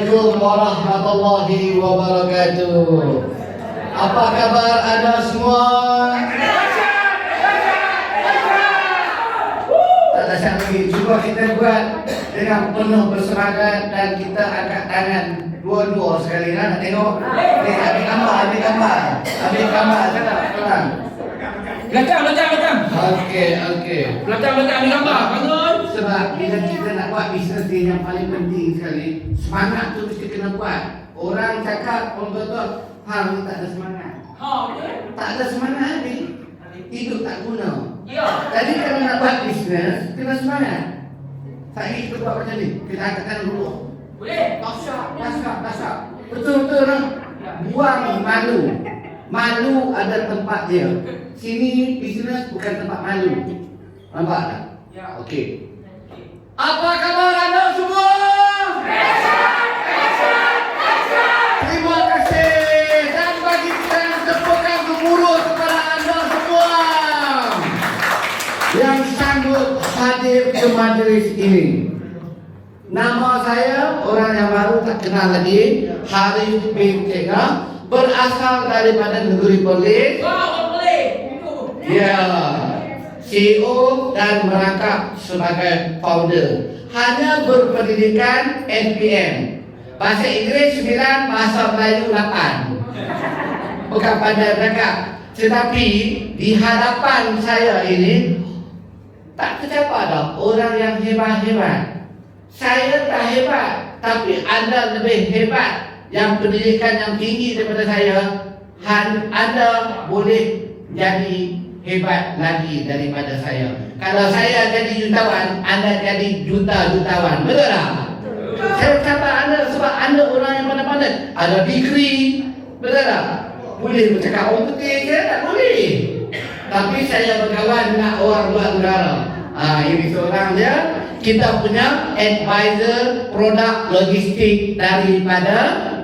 Assalamualaikum warahmatullahi wabarakatuh. Apa kabar anda semua? Tak dahsyat lagi. Cuba kita buat dengan penuh bersemangat dan kita angkat tangan dua-dua sekali. Nak tengok? Ambil gambar. Cakap pelan. Belakang. Okey. Belakang ambil gambar. Bangun. Sebab bila kita nak buat bisnes ni, yang paling penting sekali, semangat tu mesti kena buat. Orang cakap, orang betul, hang ni tak ada semangat. Tak ada semangat ni, hidup tak guna. Jadi kalau nak buat bisnes, kena semangat. Saya kita buat macam ni, kita angkatkan dulu. Boleh? Tasak. Betul-betul orang buang malu. Malu ada tempat dia. Sini bisnes bukan tempat malu. Nampak tak? Okey. Apa kabar anda semua? Terima kasih dan bagi kita tepukan gemuruh kepada anda semua yang sanggup hadir ke majlis ini. Nama saya, orang yang baru tak kenal lagi, Harith bin Tega, berasal daripada negeri Perlis. Ya, CEO dan merangkap sebagai founder. Hanya berpendidikan NPM. Bahasa Inggeris 9, bahasa Melayu 8. Bukan pandai berangkap. Tetapi di hadapan saya ini tak tercapai dah orang yang hebat-hebat. Saya tak hebat, tapi anda lebih hebat, yang pendidikan yang tinggi daripada saya. Anda boleh jadi hebat lagi daripada saya. Kalau saya jadi jutawan, anda jadi jutawan. Betul tak? Saya kata anda sebab anda orang yang pandai-pandai, ada degree. Betul tak? Boleh bercakap orang putih, saya tak boleh. Tapi saya berkawan dengan orang luar negara. Ini seorang dia. Kita punya advisor produk logistik daripada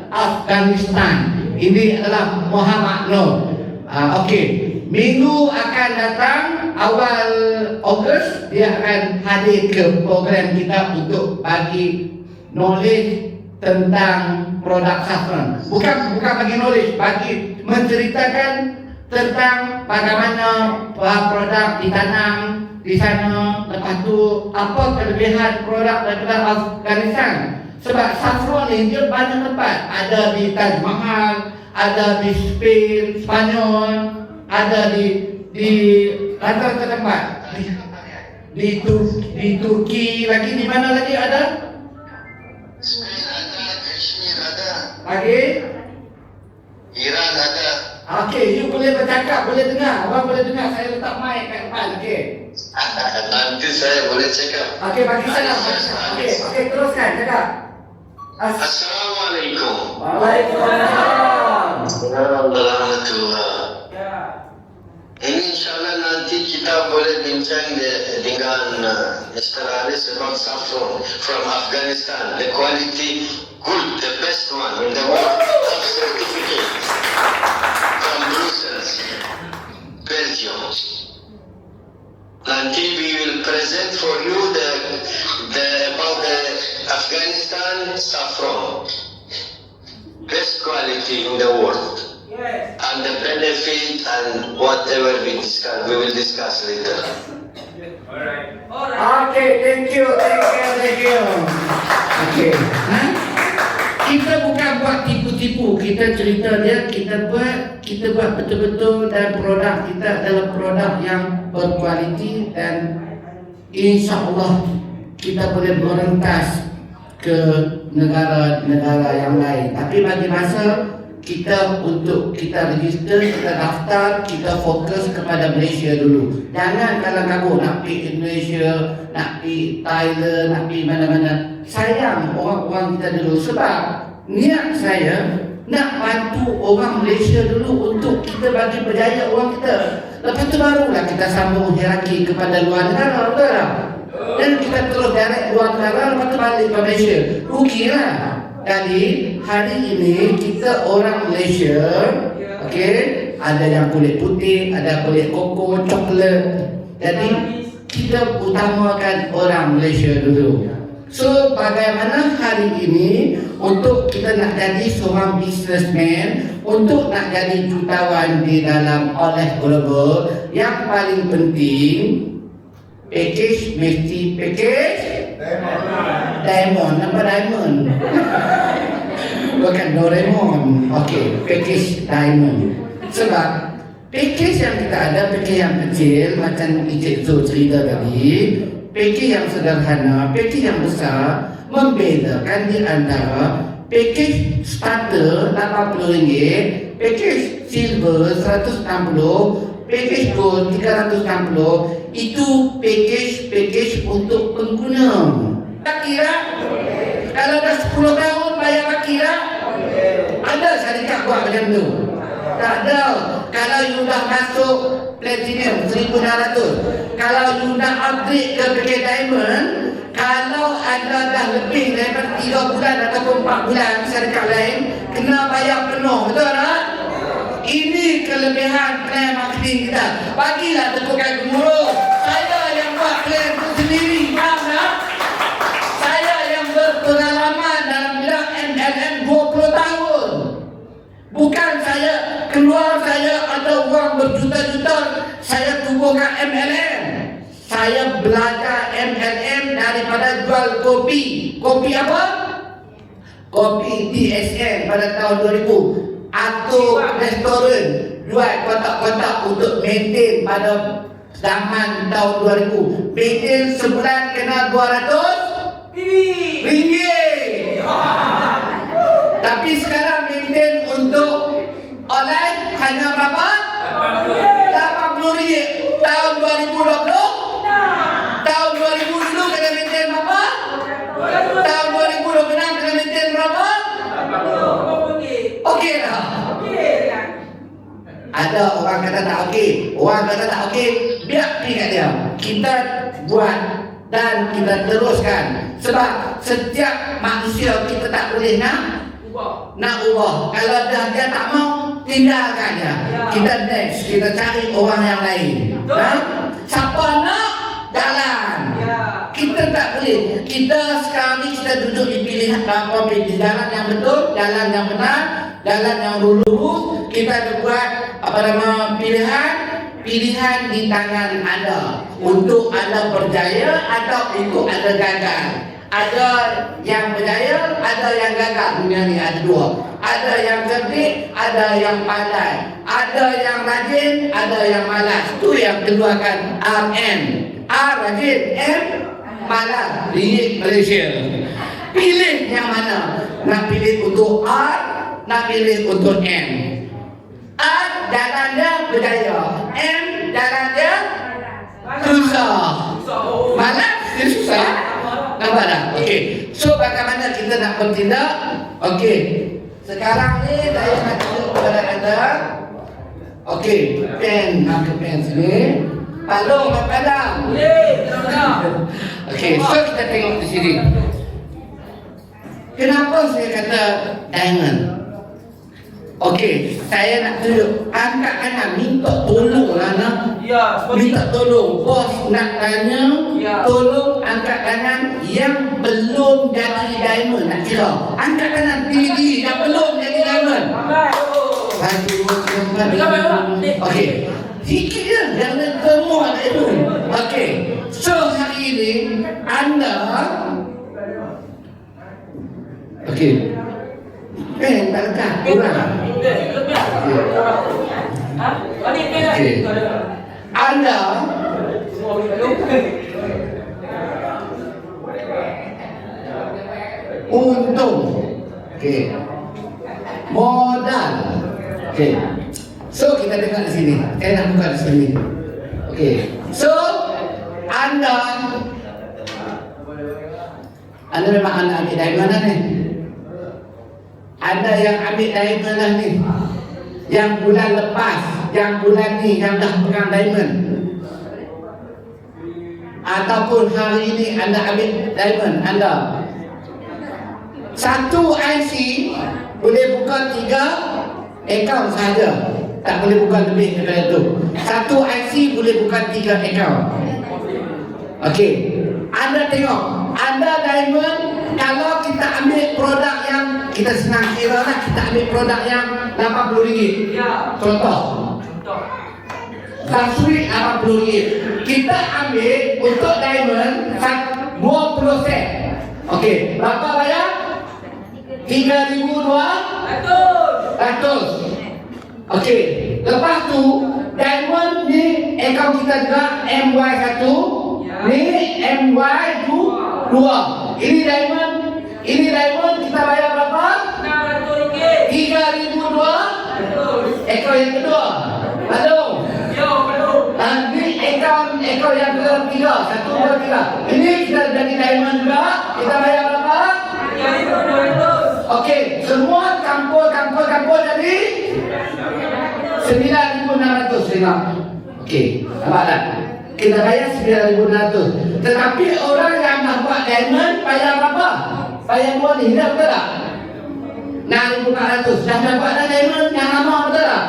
Afghanistan. Ini adalah Muhammad Nur. Okey. Minggu akan datang awal Ogos, dia akan hadir ke program kita untuk bagi knowledge tentang produk saffron. Bukan bagi knowledge, bagi menceritakan tentang bagaimana produk ditanam di sana. Lepas tu apa kelebihan produk daripada Afghanistan. Sebab saffron ni dia banyak tempat. Ada di Taj Mahal, ada di Spain, Spanyol, ada di rata-rata tempat. Di Turki lagi, di mana lagi ada? Spain ada, Kashmir ada. Lagi? Iran ada. Okey, you boleh bercakap, boleh dengar. Abang boleh dengar, saya letak mic kat depan, okey. Nanti saya boleh cakap. Okey, bagi salam. Okey, teruskan cakap. Assalamualaikum. Waalaikumsalam. Warahmatullahi. Ini insyaAllah nanti kita boleh bincang dengan Australis about saffron from Afghanistan. The quality good, the best one in the world. Of certificate from Brussels, Belgium. Nanti we will present for you the about the Afghanistan saffron, best quality in the world. And the benefit and whatever we will discuss later. Okey, thank you. Okey. Kita bukan buat tipu-tipu, kita cerita dia, kita buat betul-betul, dan produk kita adalah produk yang berkualiti dan insya-Allah kita boleh merentas ke negara-negara yang lain. Tapi bagi masa kita register, kita daftar, kita fokus kepada Malaysia dulu. Jangan kalang-kabut nak pergi Indonesia, nak pergi Thailand, nak pergi mana-mana. Sayang orang-orang kita dulu. Sebab niat saya nak bantu orang Malaysia dulu untuk kita bagi berjaya orang kita. Lepas tu barulah kita sambung hierarki kepada luar negara. Betul tak? Dan kita terus direct luar negara, lepas tu balik ke Malaysia. Rugilah. Jadi hari ini kita orang Malaysia, okey, ada yang kulit putih, ada kulit koko, coklat. Jadi kita utamakan orang Malaysia dulu. So bagaimana hari ini untuk kita nak jadi seorang businessman, untuk nak jadi jutawan di dalam oleh global, yang paling penting package mesti package diamond. Apa diamond? Bukan Doraemon. Okey, package diamond. Sebab package yang kita ada, package yang kecil macam Encik Zul cerita tadi, package yang sederhana, package yang besar, membedakan di antara package starter RM80, package silver RM160, package gold RM360. Itu package untuk pengguna. Tak kira kalau dah 10 tahun bayar tak kira. Ada syarikat buat macam tu? Tak ada. Kalau you dah masuk platinum 1,600, kalau you dah upgrade ke package diamond, kalau anda dah lebih daripada 3 bulan ataupun 4 bulan syarikat lain, kena bayar penuh, betul tak? Ini kelebihan plan marketing kita. Bagilah tepukan gemuruh. Saya yang buat plan itu sendiri, faham tak? Saya yang berpengalaman dalam bidang MLM 20 tahun. Bukan saya keluar, saya ada uang berjuta-juta, saya tubuhkan MLM. Saya belajar MLM daripada jual kopi. Kopi apa? Kopi DSN pada tahun 2000. Atau restoran jual kotak-kotak untuk maintain pada zaman tahun 2000. Maintain sebulan kena 200 ringgit. Tapi sekarang maintain untuk online hanya berapa? 80 ringgit. Tahun 2020? Tahun 2000 dulu kena maintain berapa? Tahun 2026 kena maintain berapa? Okey tak? Ada orang kata tak okey, orang kata tak okey, biar pergi kat dia. Kita buat dan kita teruskan. Sebab setiap manusia kita tak boleh nak ubah. Kalau dia tak mau, tinggalkan dia. Kita next, kita cari orang yang lain. Siapa nak jalan? Kita tak boleh. Kita sekarang ni kita duduk di pilihan apa? Di jalan yang betul, jalan yang benar, jalan yang lurus. Kita ada buat pilihan di tangan anda untuk anda berjaya atau untuk anda gagal. Ada yang berjaya, ada yang gagal. Dunia ni ada dua. Ada yang cerdik, ada yang pandai. Ada yang rajin, ada yang malas. Itu yang keluarkan RM. R rajin, M malas. Ringgit Malaysia. Pilih yang mana? Nak pilih untuk R, nak pilih untuk M. R jalan dia berjaya, M jalan dia susah. Malas dia susah. Nampak tak? Okey. So bagaimana kita nak bertindak? Okey. Sekarang ni saya nak tunjuk kepada anda. Okey, pen, ambil pen sini. Palung padam. Okey, so kita tengok di sini. Kenapa saya kata diamond? Okey, saya nak tunjuk. Angkat kanan, minta tolong lah nak. Minta tolong. Bos nak tanya, tolong angkat kanan yang belum jadi diamond. Nak kira. Angkat kanan, tinggi yang belum jadi diamond. Okey. Sikit je, jangan semua diamond. Okey. So hari ini anda okey. Tak lekat, kurang. Okey. Anda untung. Okey. Modal. Okey. So kita tengok di sini. Saya nak buka di sini. Okey. So anda memang anda ambil dari mana ni? Ada yang ambil diamond lah ni. Yang bulan lepas, yang bulan ni yang dah pegang diamond. Ataupun hari ini anda ambil diamond anda. Satu IC boleh buka 3 akaun sahaja. Tak boleh buka lebih daripada itu. Satu IC boleh buka 3 akaun. Okey. Anda tengok Anda diamond, kalau kita ambil produk yang kita senang kira lah, kita ambil produk yang RM80. Ya. Contoh. Kasuri RM80. Kita ambil untuk diamond 20 sen. Okey, berapa bayar? 3,200. Okey, lepas tu diamond ni akaun kita juga MY1, ni MY2. Ini diamond kita bayar berapa? RM600. 3,200. Akaun yang kedua. Belum. Yo, belum. Ini akaun yang ketiga. 1, 2, 3. Ini kita jadi diamond juga. Kita bayar berapa? RM3,200. Okey, semua campur jadi 9,600 ringgit. Okey, nampak tak? Kita bayar 9,600. Tetapi orang yang nak buat diamond bayar berapa? Bayar dua ni, betul tak? 6,400. Dah dapat dah diamond yang lama, betul tak?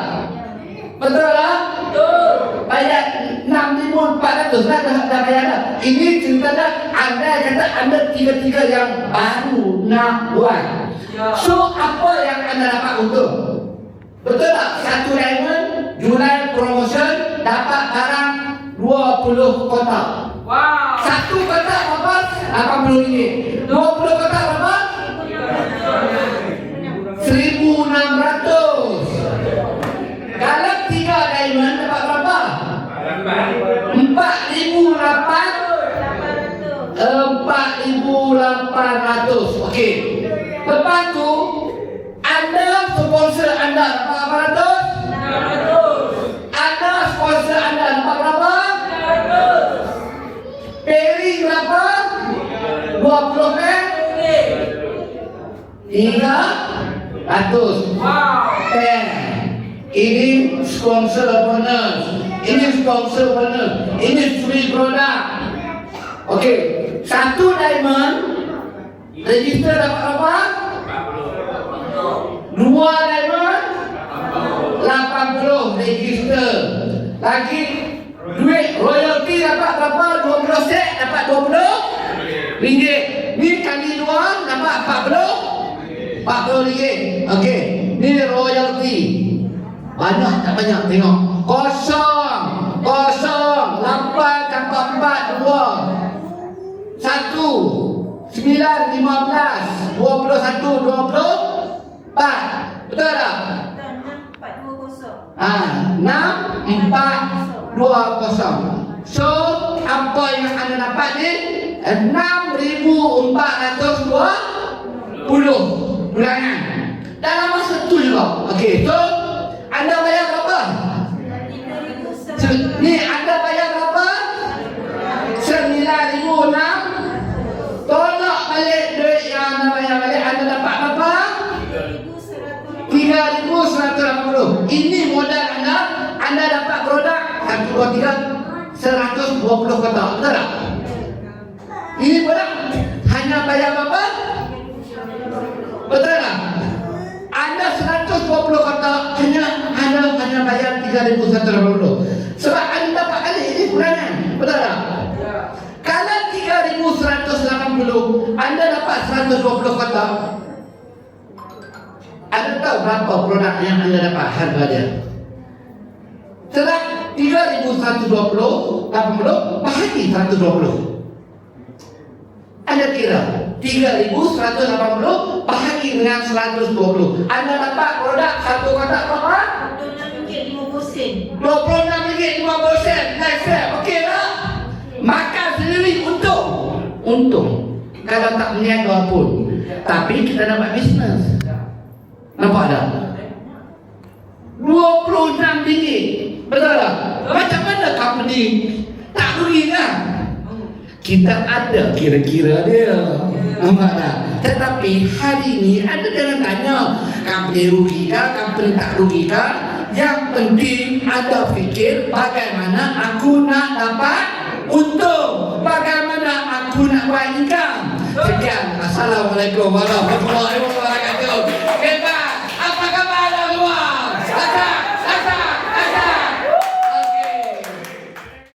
Betul tak? Betul. Bayar 6,400 dah bayar dah. Ini cerita dah. Anda kata anda tiga-tiga yang baru nak buat. So apa yang anda dapat untung? Betul tak? Satu diamond Julai promotion dapat barang 20 kotak. Wow. Satu kotak berapa? RM80. 20 kotak berapa? 1,600. Kalau 3 diamond dapat berapa? 4,800. Okey. Lepas tu anda sponsor anda dapat berapa ratus? 600. Anda sponsor anda dapat berapa? 600. Pairing berapa? 20 pen? 300 Wow. pen. Ini sponsor bonus. Ini sponsor bonus. Ini free produk. Okey, satu diamond register dapat berapa? 2 diamond 80 register. Lagi duit royalty dapat berapa? 20 set dapat 20 ringgit. Ni kali 2 dapat 40 ringgit. Okey, ni royalty. Banyak tak banyak? Tengok. 0, 8 tambah 4, 2 1, 9, 15, 21, 24. Betul tak? 6,420. So, apa yang anda dapat ni? 6,420 bulanan. Dalam masa tu juga. Okey, so anda bayar berapa? Ni anda bayar berapa? 9,600. Tolak balik duit yang anda bayar balik. Anda dapat berapa? 3,180. Ini modal anda. Anda dapat produk 1, 2, 3 120 kotak. Betul tak? Ini produk hanya bayar berapa? Betul tak? Anda 120 kotak hanya bayar 3,180. Sebab anda dapat kali ini bulanan. Betul tak? Kalau 3,180 anda dapat 120 kotak. Anda tahu berapa produk yang anda dapat harga dia? Sebab 3,120 bahagi 120. Anda kira 3,180 bahagi dengan 120. Anda dapat produk satu kotak berapa? RM26.50. Next step. Okey tak? Makan sendiri untung. Kalau tak berniaga pun. Tapi kita dapat bisnes. Nampak tak? RM26. Betul tak? Macam mana company tak rugi kan? Kita ada kira-kira dia. Nampak tak? Tetapi hari ini anda jangan tanya company rugi kah, company tak rugi kah. Yang penting anda fikir bagaimana aku nak dapat untung, bagaimana aku nak buat income. Sekian. Assalamualaikum warahmatullahi wabarakatuh.